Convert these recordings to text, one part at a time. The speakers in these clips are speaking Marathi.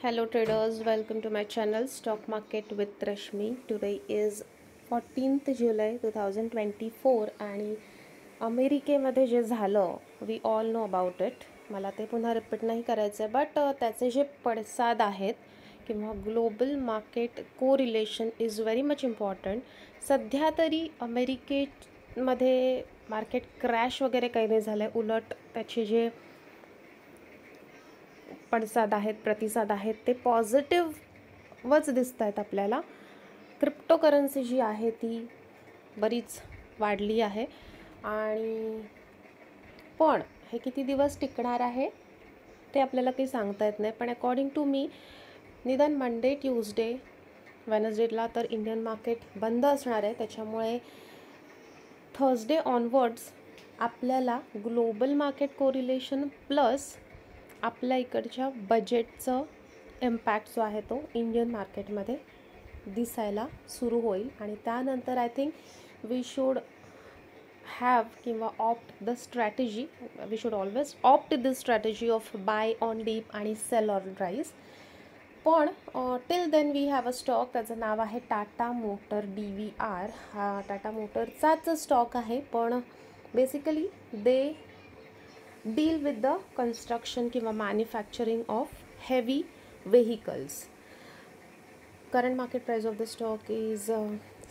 Hello traders, welcome to my channel Stock Market with Rashmi. Today is 14th July 2024 आणि अमेरिकेमध्ये जे झालं we all know about it. मला ते पुन्हा रिपीट नाही करायचं आहे, बट त्याचे जे पडसाद आहेत किंवा ग्लोबल मार्केट को relation is very much important. सध्या तरी अमेरिकेमध्ये मार्केट क्रॅश वगैरे काही नाही झालं आहे, उलट त्याचे जे पडसाद आहेत, प्रतिसाद आहेत ते पॉझिटिव्हच दिसत आहेत आपल्याला. क्रिप्टोकरन्सी जी आहे ती बरीच वाढली आहे आणि पण हे किती दिवस टिकणार आहे ते आपल्याला काही सांगता येत नाही. पण अकॉर्डिंग टू मी निदान मंडे, ट्यूजडे, वेनसडेला तर इंडियन मार्केट बंद असणार आहे. त्याच्यामुळे थर्सडे ऑनवर्ड्स आपल्याला ग्लोबल मार्केट कोरिलेशन प्लस आपल्या इकडच्या बजेटचं इम्पॅक्ट जो आहे तो इंडियन मार्केटमध्ये दिसायला सुरू होईल आणि त्यानंतर I think we should have किंवा opt the strategy, we should always opt this strategy of buy on dip आणि सेल ऑन राईज. पण till then we have a stock, त्याचं नाव आहे टाटा मोटर DVR. हा टाटा मोटरचाच स्टॉक आहे, पण basically they deal with the construction किंवा manufacturing of heavy vehicles. Current market price of the stock is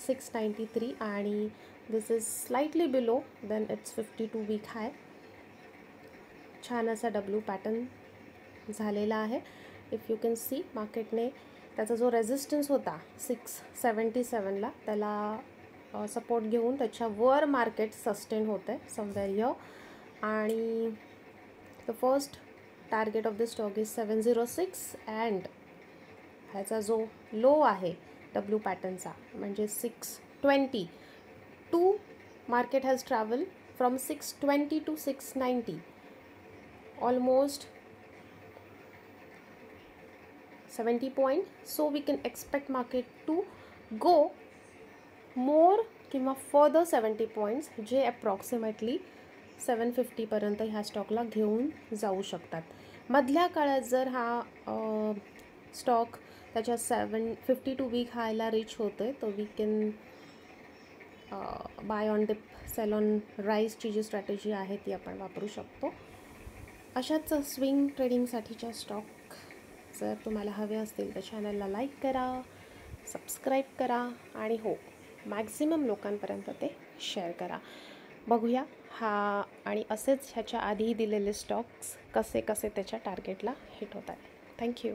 693 आणि this is slightly below then its 52 week high. छान असा डब्ल्यू पॅटर्न झालेला आहे. इफ यू कॅन सी मार्केटने त्याचा जो रेझिस्टन्स होता 677ला त्याला सपोर्ट घेऊन त्याच्यावर मार्केट सस्टेन होतं आहे समवेअर हिअर. आणि the first target of the stock is 706 and ह्याचा जो लो आहे डब्ल्यू पॅटर्नचा म्हणजे 620. To market has travel from 620 to 690, almost 70 point. So we can expect market to go more किंवा फर्दर 70 पॉईंट्स, जे अप्रॉक्सिमेटली 750पर्यंत ह्या स्टॉकला घेऊन जाऊ शकतात. मधल्या काळात जर हा स्टॉक त्याच्या 752 वीक हायला रीच होतो आहे तर we can buy on dip sell on राईजची जी स्ट्रॅटेजी आहे ती आपण वापरू शकतो. अशाच स्विंग ट्रेडिंगसाठीच्या स्टॉक जर तुम्हाला हवे असतील तर चॅनलला लाईक करा, सबस्क्राईब करा आणि हो, मॅक्झिमम लोकांपर्यंत ते शेअर करा. बघूया हा आणि असेच ह्याच्या आधी दिलेले स्टॉक्स कसे कसे त्याच्या टार्गेटला हिट होत आहेत. थँक्यू.